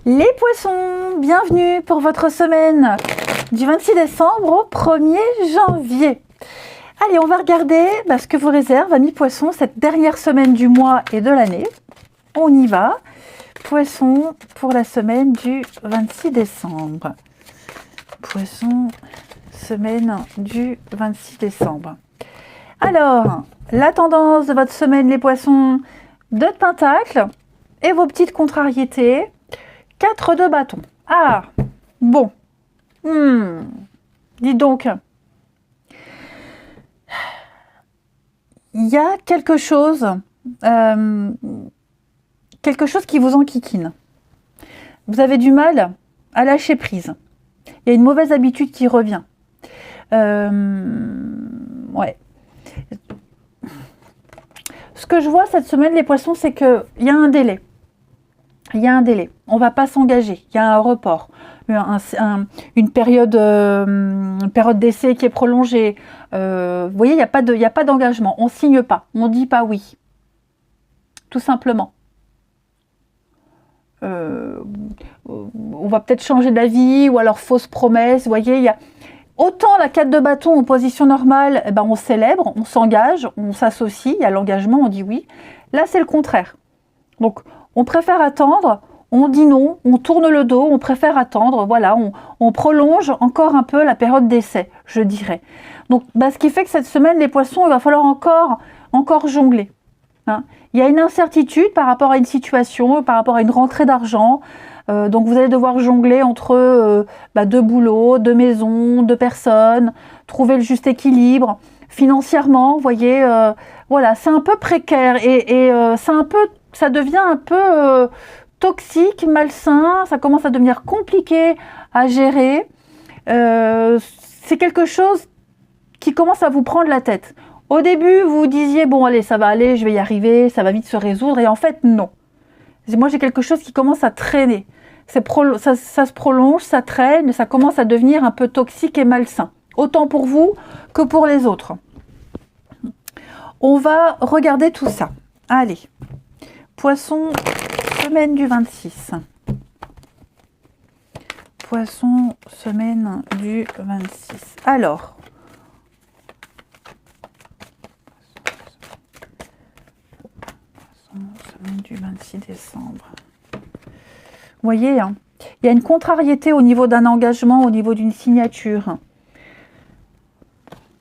Les poissons, bienvenue pour votre semaine du 26 décembre au 1er janvier. Allez, on va regarder ce que vous réserve, amis poissons, cette dernière semaine du mois et de l'année. On y va. Poissons pour la semaine du 26 décembre. Poissons, semaine du 26 décembre. Alors, la tendance de votre semaine, les poissons, 2 de pentacle et vos petites contrariétés. 4 de bâton. Ah, bon. Dis donc. Il y a quelque chose qui vous enquiquine. Vous avez du mal à lâcher prise. Il y a une mauvaise habitude qui revient. Ouais. Ce que je vois cette semaine, les poissons, c'est qu'il y a un délai. Il y a un délai. On ne va pas s'engager. Il y a un report. Une période d'essai qui est prolongée. Vous voyez, il n'y a pas d'engagement. On ne signe pas. On ne dit pas oui. Tout simplement. On va peut-être changer d'avis ou alors fausse promesse. Vous voyez, il y a autant la 4 de bâton en position normale, on célèbre, on s'engage, on s'associe, il y a l'engagement, on dit oui. Là, c'est le contraire. Donc, on préfère attendre, on dit non, on tourne le dos, on préfère attendre, voilà, on prolonge encore un peu la période d'essai, je dirais. Donc, ce qui fait que cette semaine, les poissons, il va falloir encore jongler. Hein. Il y a une incertitude par rapport à une situation, par rapport à une rentrée d'argent. Donc, vous allez devoir jongler entre 2 boulots, 2 maisons, 2 personnes, trouver le juste équilibre. Financièrement, vous voyez, voilà, c'est un peu précaire et ça devient un peu toxique, malsain, ça commence à devenir compliqué à gérer. C'est quelque chose qui commence à vous prendre la tête. Au début, vous vous disiez, bon allez, ça va aller, je vais y arriver, ça va vite se résoudre, et en fait, non. Moi, j'ai quelque chose qui commence à traîner. Ça se prolonge, ça traîne, ça commence à devenir un peu toxique et malsain. Autant pour vous que pour les autres. On va regarder tout ça. Allez. Poisson, semaine du 26. Poisson, semaine du 26. Alors. Poisson, semaine du 26 décembre. Vous voyez, hein, il y a une contrariété au niveau d'un engagement, au niveau d'une signature.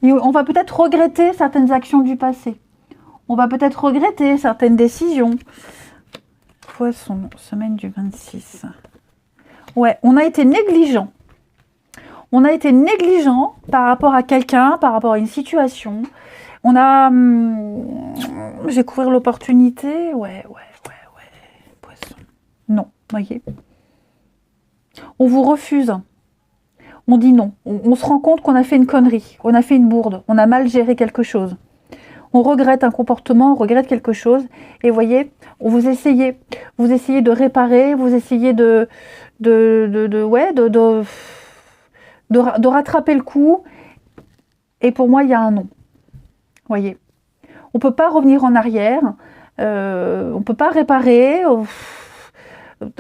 Et on va peut-être regretter certaines actions du passé. On va peut-être regretter certaines décisions. Poisson, semaine du 26. Ouais, on a été négligent. On a été négligent par rapport à quelqu'un, par rapport à une situation. On a... je vais couvrir l'opportunité. Ouais. Poisson. Non, voyez. On vous refuse. On dit non. On se rend compte qu'on a fait une connerie. On a fait une bourde. On a mal géré quelque chose. On regrette un comportement, on regrette quelque chose. Et vous voyez, vous essayez de réparer, vous essayez de rattraper le coup. Et pour moi, il y a un non. Vous voyez, on ne peut pas revenir en arrière. On ne peut pas réparer.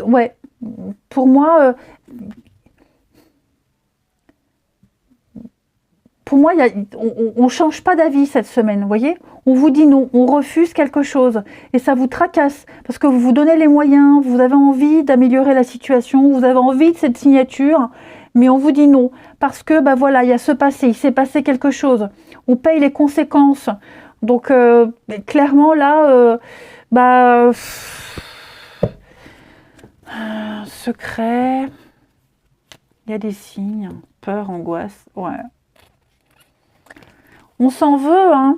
Ouais, pour moi... Pour moi, on ne change pas d'avis cette semaine, vous voyez. On vous dit non, on refuse quelque chose. Et ça vous tracasse, parce que vous vous donnez les moyens, vous avez envie d'améliorer la situation, vous avez envie de cette signature, mais on vous dit non. Parce que, voilà, il s'est passé quelque chose. On paye les conséquences. Donc, clairement, là, secret, il y a des signes, peur, angoisse, ouais. On s'en veut, hein.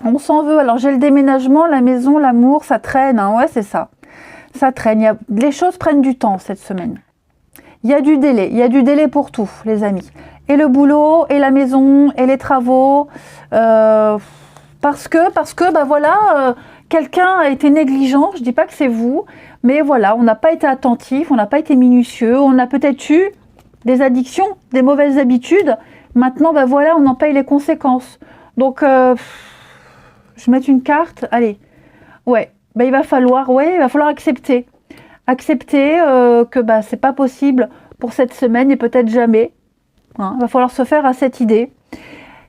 On s'en veut. Alors, j'ai le déménagement, la maison, l'amour, ça traîne, hein. Ouais, c'est ça. Ça traîne. Les choses prennent du temps cette semaine. Il y a du délai. Il y a du délai pour tout, les amis. Et le boulot, et la maison, et les travaux. Parce que, voilà, quelqu'un a été négligent. Je dis pas que c'est vous. Mais voilà, on n'a pas été attentif, on n'a pas été minutieux. On a peut-être eu des addictions, des mauvaises habitudes. Maintenant, voilà, on en paye les conséquences. Donc, je vais mettre une carte. Allez. Ouais, il va falloir accepter. Acceptez que c'est pas possible pour cette semaine et peut-être jamais. Hein, il va falloir se faire à cette idée.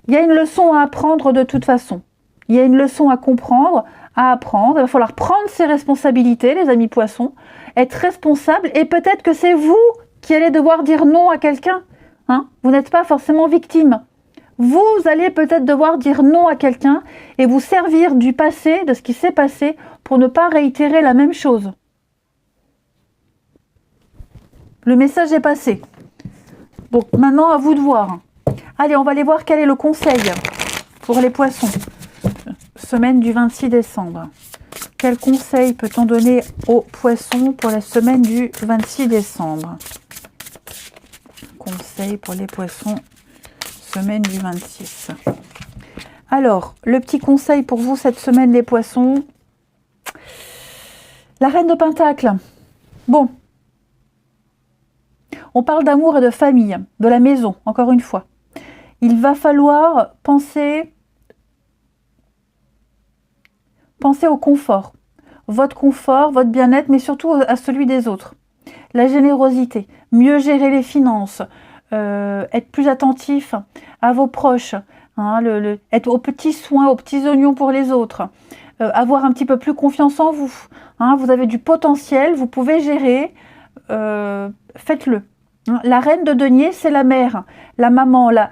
Il y a une leçon à apprendre de toute façon. Il y a une leçon à comprendre, à apprendre. Il va falloir prendre ses responsabilités, les amis poissons, être responsable. Et peut-être que c'est vous qui allez devoir dire non à quelqu'un. Hein, vous n'êtes pas forcément victime. Vous allez peut-être devoir dire non à quelqu'un et vous servir du passé, de ce qui s'est passé, pour ne pas réitérer la même chose. Le message est passé. Donc maintenant, à vous de voir. Allez, on va aller voir quel est le conseil pour les poissons. Semaine du 26 décembre. Quel conseil peut-on donner aux poissons pour la semaine du 26 décembre? Conseil pour les poissons, semaine du 26. Alors, le petit conseil pour vous cette semaine, les poissons. La reine de Pentacle. Bon. On parle d'amour et de famille, de la maison, encore une fois. Il va falloir penser au confort. Votre bien-être, mais surtout à celui des autres. La générosité, mieux gérer les finances, être plus attentif à vos proches, hein, être aux petits soins, aux petits oignons pour les autres, avoir un petit peu plus confiance en vous. Hein, vous avez du potentiel, vous pouvez gérer, faites-le. La reine de denier, c'est la mère, la maman, la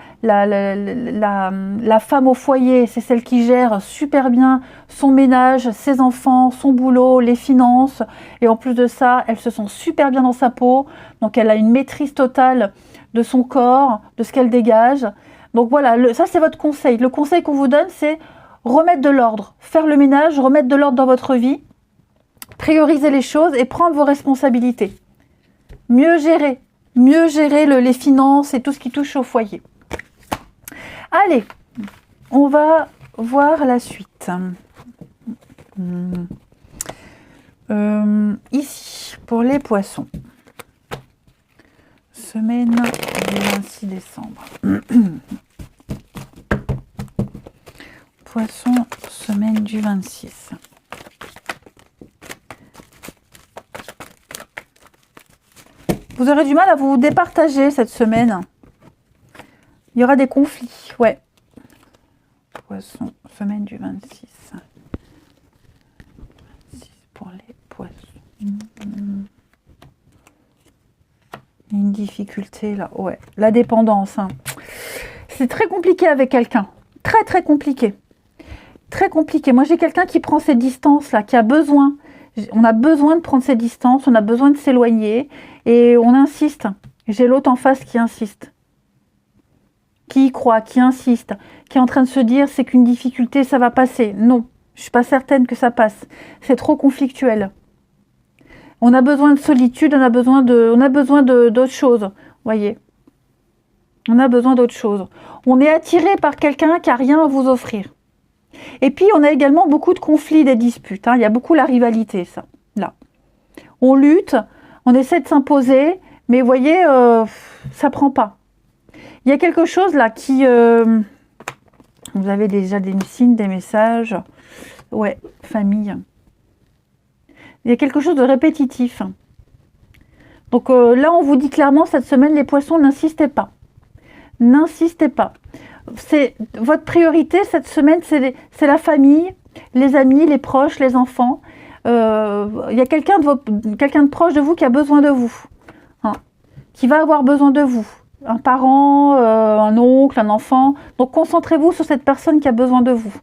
femme au foyer, c'est celle qui gère super bien son ménage, ses enfants, son boulot, les finances. Et en plus de ça, elle se sent super bien dans sa peau. Donc elle a une maîtrise totale de son corps, de ce qu'elle dégage. Donc voilà, ça c'est votre conseil. Le conseil qu'on vous donne, c'est remettre de l'ordre, faire le ménage, remettre de l'ordre dans votre vie, prioriser les choses et prendre vos responsabilités. Mieux gérer les finances et tout ce qui touche au foyer. Allez, on va voir la suite. Ici, pour les poissons. Semaine du 26 décembre. Poisson, semaine du 26. Vous aurez du mal à vous départager cette semaine. Il y aura des conflits, ouais. Poisson, semaine du 26. 26 pour les poissons. Il y a une difficulté là, ouais. La dépendance. Hein. C'est très compliqué avec quelqu'un. Très très compliqué. Très compliqué. Moi j'ai quelqu'un qui prend ses distances là, qui a besoin. On a besoin de prendre ses distances, on a besoin de s'éloigner et on insiste. J'ai l'autre en face qui insiste. Qui y croit, qui insiste, qui est en train de se dire c'est qu'une difficulté, ça va passer. Non, je ne suis pas certaine que ça passe. C'est trop conflictuel. On a besoin de solitude, on a besoin d'autre chose. Voyez. On a besoin d'autre chose. On est attiré par quelqu'un qui n'a rien à vous offrir. Et puis, on a également beaucoup de conflits, des disputes. Hein. Il y a beaucoup la rivalité, ça. Là. On lutte, on essaie de s'imposer, mais vous voyez, ça ne prend pas. Il y a quelque chose là qui... vous avez déjà des signes, des messages. Ouais, famille. Il y a quelque chose de répétitif. Donc là, on vous dit clairement, cette semaine, les poissons, n'insistez pas. N'insistez pas. C'est votre priorité cette semaine, c'est la famille, les amis, les proches, les enfants. Il y a quelqu'un de proche de vous qui a besoin de vous, hein, qui va avoir besoin de vous. Un parent, un oncle, un enfant. Donc concentrez-vous sur cette personne qui a besoin de vous.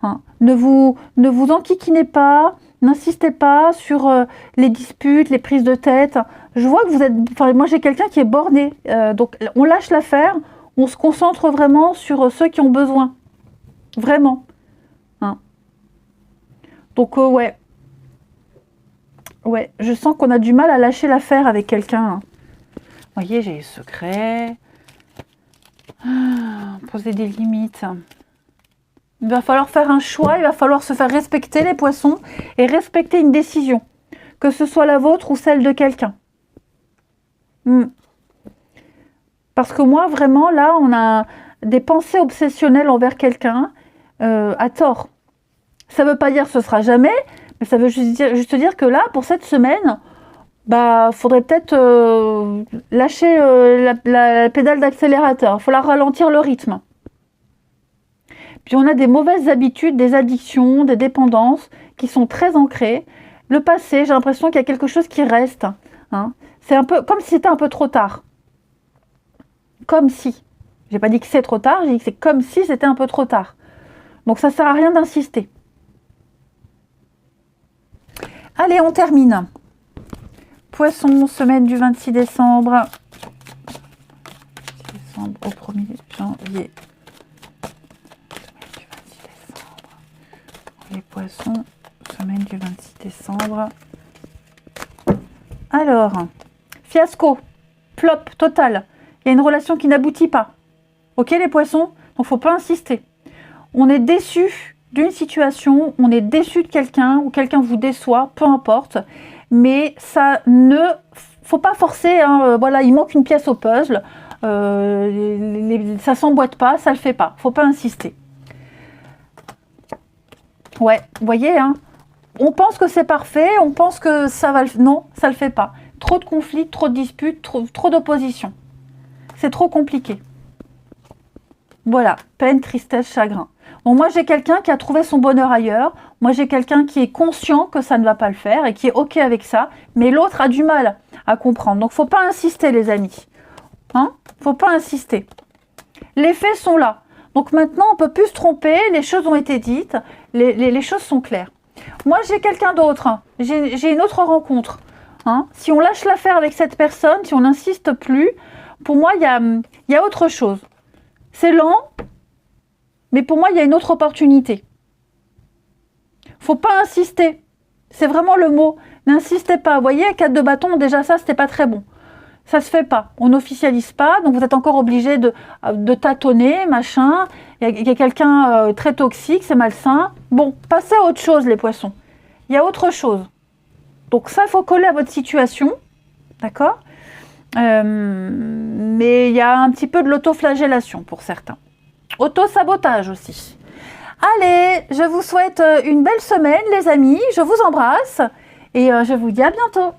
Hein. Ne vous enquiquinez pas, n'insistez pas sur les disputes, les prises de tête. Je vois que vous êtes... Enfin, moi j'ai quelqu'un qui est borné. Donc on lâche l'affaire. On se concentre vraiment sur ceux qui ont besoin. Vraiment. Hein. Donc, ouais. Ouais, je sens qu'on a du mal à lâcher l'affaire avec quelqu'un. Hein. Vous voyez, j'ai les secrets. Poser des limites. Il va falloir faire un choix. Il va falloir se faire respecter, les poissons. Et respecter une décision. Que ce soit la vôtre ou celle de quelqu'un. Parce que moi, vraiment, là, on a des pensées obsessionnelles envers quelqu'un à tort. Ça ne veut pas dire que ce sera jamais, mais ça veut juste dire que là, pour cette semaine, bah, faudrait peut-être lâcher la pédale d'accélérateur. Il faut la ralentir le rythme. Puis on a des mauvaises habitudes, des addictions, des dépendances qui sont très ancrées. Le passé, j'ai l'impression qu'il y a quelque chose qui reste. Hein. C'est un peu comme si c'était un peu trop tard. Comme si. J'ai pas dit que c'est trop tard, j'ai dit que c'est comme si c'était un peu trop tard. Donc ça sert à rien d'insister. Allez, on termine. Poisson, semaine du 26 décembre. Décembre au 1er janvier. Semaine du 26 décembre. Les poissons, semaine du 26 décembre. Alors, fiasco, flop total. Il y a une relation qui n'aboutit pas. Ok les poissons? Donc il ne faut pas insister. On est déçu d'une situation, on est déçu de quelqu'un ou quelqu'un vous déçoit, peu importe. Mais ça ne faut pas forcer. Hein, voilà, il manque une pièce au puzzle. Ça s'emboîte pas, ça le fait pas. Faut pas insister. Ouais, vous voyez, hein, on pense que c'est parfait, on pense que ça va le... Non, ça le fait pas. Trop de conflits, trop de disputes, trop d'opposition. C'est trop compliqué. Voilà, peine, tristesse, chagrin. Bon, moi, j'ai quelqu'un qui a trouvé son bonheur ailleurs. Moi, j'ai quelqu'un qui est conscient que ça ne va pas le faire et qui est OK avec ça. Mais l'autre a du mal à comprendre. Donc, faut pas insister, les amis. Hein? Faut pas insister. Les faits sont là. Donc, maintenant, on peut plus se tromper. Les choses ont été dites. Les choses sont claires. Moi, j'ai quelqu'un d'autre. Hein. J'ai une autre rencontre. Hein? Si on lâche l'affaire avec cette personne, si on n'insiste plus, pour moi, il y a autre chose. C'est lent, mais pour moi, il y a une autre opportunité. Faut pas insister. C'est vraiment le mot. N'insistez pas. Vous voyez, 4 de bâton, déjà ça, c'était pas très bon. Ça se fait pas. On n'officialise pas, donc vous êtes encore obligé de tâtonner, machin. Il y a quelqu'un très toxique, c'est malsain. Bon, passez à autre chose, les poissons. Il y a autre chose. Donc ça, il faut coller à votre situation. D'accord ? Mais il y a un petit peu de l'autoflagellation pour certains. Auto-sabotage aussi. Allez, je vous souhaite une belle semaine, les amis. Je vous embrasse et je vous dis à bientôt.